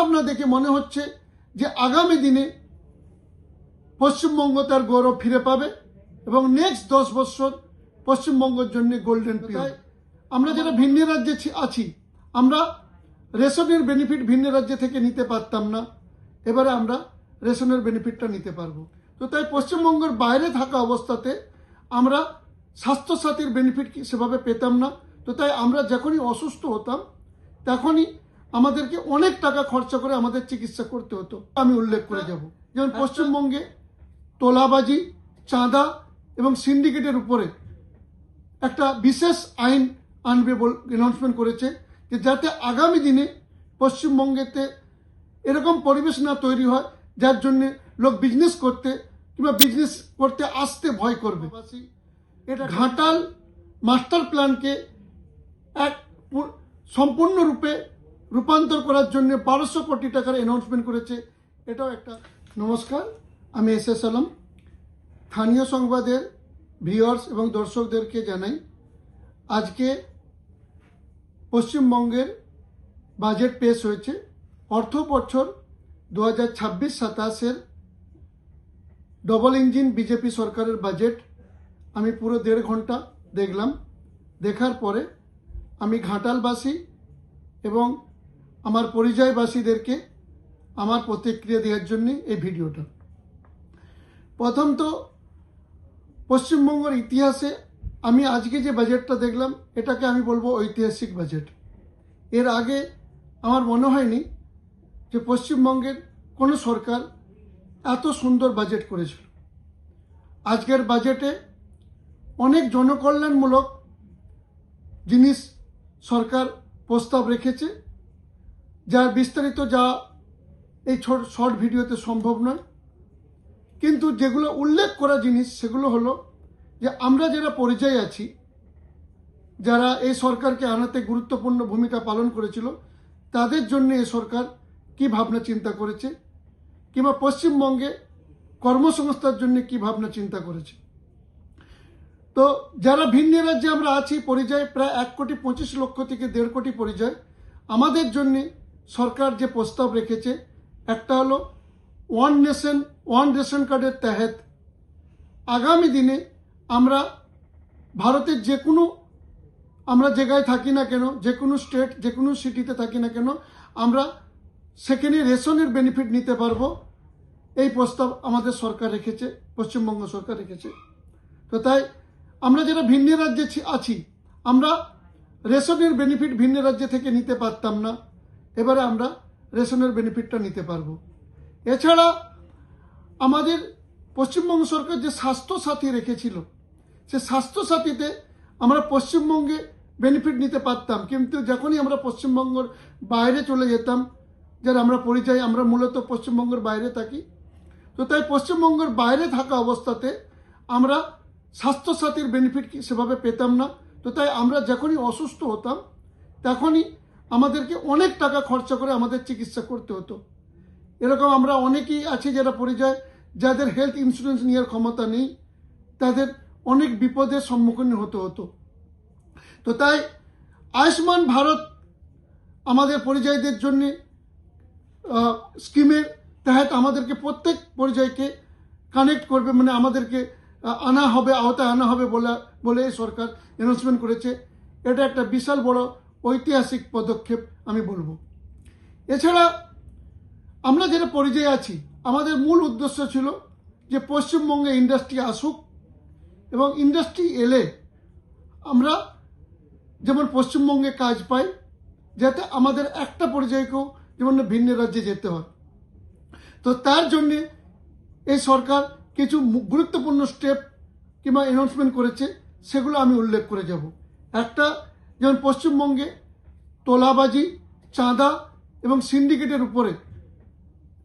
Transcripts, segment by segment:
চিন্তাভাবনা দেখে মনে হচ্ছে যে আগামী দিনে পশ্চিমবঙ্গ তার গৌরব ফিরে পাবে এবং নেক্সট 10 বছর পশ্চিমবঙ্গের জন্য গোল্ডেন পিরিয়ড। আমরা যারা ভিন্ন রাজ্যে আছি, আমরা রেশনের বেনিফিট ভিন্ন রাজ্য থেকে নিতে পারতাম না, এবারে আমরা রেশনের বেনিফিটটা নিতে পারবো। তো তাই পশ্চিমবঙ্গের বাইরে থাকা অবস্থাতে আমরা স্বাস্থ্যসাথীর বেনিফিট সেভাবে পেতাম না। তো তাই আমরা যখনই অসুস্থ হতাম তখনই আমাদেরকে অনেক টাকা খরচা করে আমাদের চিকিৎসা করতে হতো। আমি উল্লেখ করে যাব, যেমন পশ্চিমবঙ্গে তোলাবাজি, চাঁদা এবং সিন্ডিকেটের উপরে একটা বিশেষ আইন আনবে বলে অ্যানাউন্সমেন্ট করেছে, যে যাতে আগামী দিনে পশ্চিমবঙ্গেতে এরকম পরিবেশ না তৈরি হয় যার জন্য লোক বিজনেস করতে কিংবা বিজনেস করতে আসতে ভয় করবে। এটা ঘাটাল মাস্টার প্ল্যানকে এক সম্পূর্ণরূপে রূপান্তর করার জন্য 1200 কোটি টাকার অ্যানাউন্সমেন্ট করেছে। এটাও একটা। নমস্কার, আমি এস আলম। স্থানীয় সংবাদের ভিউয়ার্স এবং দর্শকদেরকে জানাই, আজকে পশ্চিমবঙ্গের বাজেট পেশ হয়েছে। অর্থ বছর 2026-27 ডবল ইঞ্জিন বিজেপি সরকারের বাজেট আমি পুরো 1.5 ঘন্টা দেখলাম। দেখার পরে আমি ঘাটালবাসী এবং আমার পরিযায়বাসীদেরকে আমার প্রতিক্রিয়া দেওয়ার জন্য এই ভিডিওটা। প্রথম তো পশ্চিমবঙ্গের ইতিহাসে আমি আজকে যে বাজেটটা দেখলাম এটাকে আমি বলবো ঐতিহাসিক বাজেট। এর আগে আমার মনে হয়নি যে পশ্চিমবঙ্গের কোনো সরকার এত সুন্দর বাজেট করেছিল। আজকের বাজেটে অনেক জনকল্যাণমূলক জিনিস সরকার প্রস্তাব রেখেছে, যার বিস্তারিত যা এই শর্ট ভিডিওতে সম্ভব নয়। কিন্তু যেগুলো উল্লেখ করা জিনিস সেগুলো হলো যে আমরা যারা পরিযায়ী আছি, যারা এই সরকারকে আনাতে গুরুত্বপূর্ণ ভূমিকা পালন করেছিল, তাদের জন্য এই সরকার কি ভাবনা চিন্তা করেছে, কিংবা পশ্চিমবঙ্গে কর্মসংস্থার জন্য কি ভাবনা চিন্তা করেছে। তো যারা ভিন্ন রাজ্যে আমরা আছি পরিযায়ী, প্রায় 1,25,00,000 থেকে 1.5 কোটি পরিযায়ী, আমাদের জন্য সরকার যে প্রস্তাব রেখেছে একটা হলো ওয়ান নেশন ওয়ান রেশন কার্ডের তহত আগামী দিনে আমরা ভারতের যে কোনো আমরা জায়গায় থাকি না কেন, যে কোনো স্টেট, যে কোনো সিটিতে থাকি না কেন, আমরা সেখানে রেশনের বেনিফিট নিতে পারবো। এই প্রস্তাব আমাদের সরকার রেখেছে, পশ্চিমবঙ্গ সরকার রেখেছে। তো তাই আমরা যারা ভিন্ন রাজ্যে আছি, আমরা রেশনের বেনিফিট ভিন্ন রাজ্য থেকে নিতে পারতাম না, এবারে আমরা রেশনের বেনিফিটটা নিতে পারবো। এছাড়া আমাদের পশ্চিমবঙ্গ সরকার যে স্বাস্থ্যসাথী রেখেছিল, সে স্বাস্থ্যসাথীতে আমরা পশ্চিমবঙ্গে বেনিফিট নিতে পারতাম, কিন্তু যখনই আমরা পশ্চিমবঙ্গের বাইরে চলে যেতাম, যারা আমরা পরিযায়ী, আমরা মূলত পশ্চিমবঙ্গের বাইরে থাকি। তো তাই পশ্চিমবঙ্গের বাইরে থাকা অবস্থাতে আমরা স্বাস্থ্যসাথীর বেনিফিট সেভাবে পেতাম না। তো তাই আমরা যখনই অসুস্থ হতাম তখনই আমাদেরকে অনেক টাকা খরচা করে আমাদের চিকিৎসা করতে হতো। এরকম আমরা অনেকেই আছি যারা পরিযায়ী, যাদের হেলথ ইন্স্যুরেন্স নেওয়ার ক্ষমতা নেই, তাদের অনেক বিপদের সম্মুখীন হতে হতো। তো তাই আয়ুষ্মান ভারত আমাদের পরিযায়ীদের জন্য স্কিমের তহত আমাদেরকে প্রত্যেক পরিযায়ীকে কানেক্ট করবে, মানে আমাদেরকে আনা হবে, আওতায় আনা হবে বলে এই সরকার অ্যানাউন্সমেন্ট করেছে। এটা একটা বিশাল বড় ঐতিহাসিক পদক্ষেপ আমি বলবো। এছাড়া আমরা যারা পরিযায়ী আছি, আমাদের মূল উদ্দেশ্য ছিল যে পশ্চিমবঙ্গে ইন্ডাস্ট্রি আসুক, এবং ইন্ডাস্ট্রি এলে আমরা যেমন পশ্চিমবঙ্গে কাজ পাই, যাতে আমাদের একটা পরিযায়ীকেও যেমন ভিন্ন রাজ্যে যেতে হয়। তো তার জন্যে এই সরকার কিছু গুরুত্বপূর্ণ স্টেপ কিংবা অ্যানাউন্সমেন্ট করেছে, সেগুলো আমি উল্লেখ করে যাব। একটা, যেমন পশ্চিমবঙ্গে তোলাবাজি, চাঁদা এবং সিন্ডিকেটের উপরে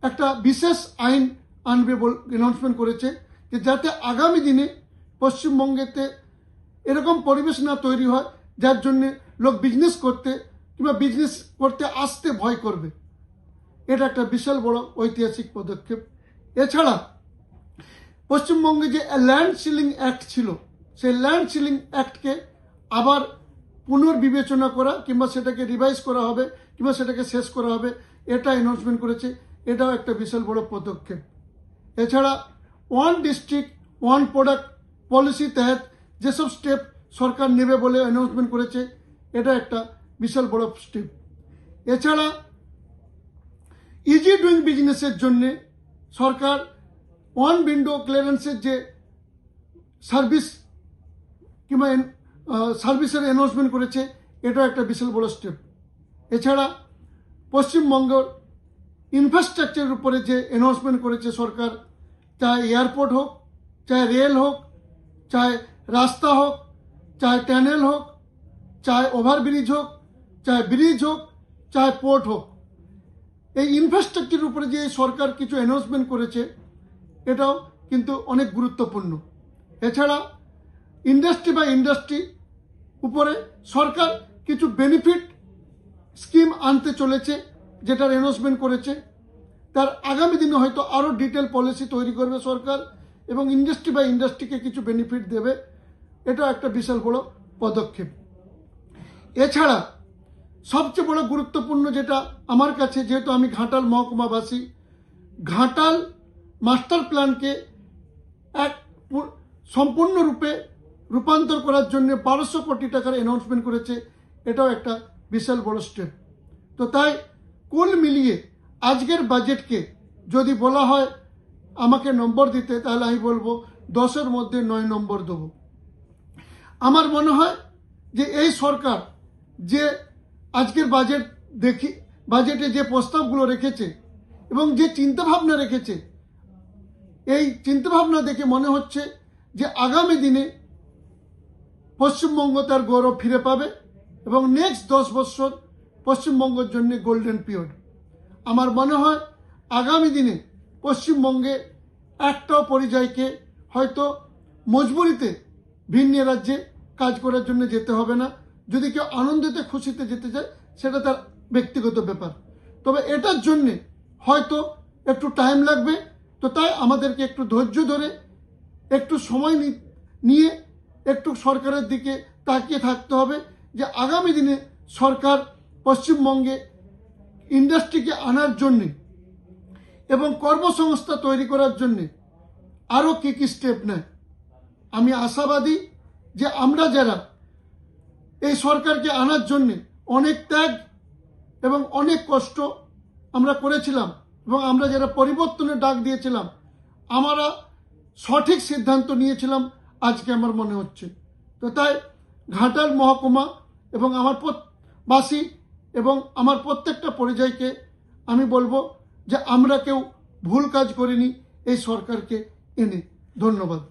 একটা বিশেষ আইন আনবে বলে অ্যানাউন্সমেন্ট করেছে, যে যাতে আগামী দিনে পশ্চিমবঙ্গেতে এরকম পরিবেশ না তৈরি হয় যার জন্য লোক বিজনেস করতে কিংবা বিজনেস করতে আসতে ভয় করবে। এটা একটা বিশাল বড় ঐতিহাসিক পদক্ষেপ। এছাড়া পশ্চিমবঙ্গে যে ল্যান্ড সিলিং অ্যাক্ট ছিল, সেই ল্যান্ড সিলিং অ্যাক্টকে আবার পুনর্বিবেচনা করা কিংবা সেটাকে রিভাইজ করা হবে কিংবা সেটাকে শেষ করা হবে, এটা অ্যানাউন্সমেন্ট করেছে, এটাও একটা বিশাল বড় পদক্ষেপ। এছাড়া one district one product policy তহত যেসব স্টেপ সরকার নেবে বলে অ্যানাউন্সমেন্ট করেছে, এটা একটা বিশাল বড় স্টেপ। এছাড়া ইজি ডুইং বিজনেসের জন্যে সরকার ওয়ান উইন্ডো ক্লিয়ারেন্সের যে সার্ভিস কিংবা সার্ভিসের অ্যানাউন্সমেন্ট করেছে, এটাও একটা বিশাল বড় স্টেপ। এছাড়া পশ্চিমবঙ্গের ইনফ্রাস্ট্রাকচারের উপরে যে অ্যানাউন্সমেন্ট করেছে সরকার, চাहे এয়ারপোর্ট হোক, চাहे রেল হোক, চাहे রাস্তা হোক, চাहे টানেল হোক, চাहे ওভারব্রিজ হোক, চাहे ব্রিজ হোক, চাहे পোর্ট হোক, এই ইনফ্রাস্ট্রাকচারের উপরে যে সরকার কিছু অ্যানাউন্সমেন্ট করেছে, এটাও কিন্তু অনেক গুরুত্বপূর্ণ। এছাড়া ইন্ডাস্ট্রি উপরে সরকার কিছু বেনিফিট স্কিম আনতে চলেছে, যেটার অ্যানাউন্সমেন্ট করেছে। তার আগামী দিনে হয়তো আরও ডিটেল পলিসি তৈরি করবে সরকার এবং ইন্ডাস্ট্রিকে কিছু বেনিফিট দেবে। এটা একটা বিশাল বড় পদক্ষেপ। এছাড়া সবচেয়ে বড় গুরুত্বপূর্ণ যেটা আমার কাছে, যেহেতু আমি ঘাটাল মহকুমাবাসী, ঘাটাল মাস্টার প্ল্যানকে এক সম্পূর্ণরূপে রূপান্তর করার জন্য 1200 কোটি টাকার অ্যানাউন্সমেন্ট করেছে, এটাও একটা বিশাল বড় স্টেপ। তো তাই কুল মিলিয়ে আজকের বাজেটকে যদি বলা হয় আমাকে নম্বর দিতে, তাহলে আমি বলবো 10-এর মধ্যে 9 নম্বর দেব। আমার মনে হয় যে এই সরকার যে আজকের বাজেটে যে প্রস্তাবগুলো রেখেছে এবং যে চিন্তাভাবনা রেখেছে, এই চিন্তাভাবনা দেখে মনে হচ্ছে যে আগামী দিনে পশ্চিমবঙ্গ তার গৌরব ফিরে পাবে এবং নেক্সট 10 বছর পশ্চিমবঙ্গের জন্য গোল্ডেন পিরিয়ড। আমার মনে হয় আগামী দিনে পশ্চিমবঙ্গে একটাও পরিযায়ীকে হয়তো মজবুরিতে ভিন্ন রাজ্যে কাজ করার জন্য যেতে হবে না। যদি কেউ আনন্দেতে খুশিতে যেতে চায়, সেটা তার ব্যক্তিগত ব্যাপার। তবে এটার জন্যে হয়তো একটু টাইম লাগবে। তো তাই আমাদেরকে একটু ধৈর্য ধরে, একটু সময় নিয়ে একটু সরকারের দিকে তাকিয়ে থাকতে হবে যে আগামী দিনে সরকার পশ্চিমবঙ্গে ইন্ডাস্ট্রিকে আনার জন্যে এবং কর্মসংস্থা তৈরি করার জন্যে আরও কী কী স্টেপ নেয়। আমি আশাবাদী যে আমরা যারা এই সরকারকে আনার জন্যে অনেক ত্যাগ এবং অনেক কষ্ট আমরা করেছিলাম এবং আমরা যারা পরিবর্তনের ডাক দিয়েছিলাম, আমরা সঠিক সিদ্ধান্ত নিয়েছিলাম আজকে আমার মনে হচ্ছে। তো তাই ঘাটাল মহকুমা এবং আমার বাসী এবং আমার প্রত্যেকটা পরিযায়ীকে আমি বলবো যে আমরা কেউ ভুল কাজ করিনি এই সরকারকে এনে। ধন্যবাদ।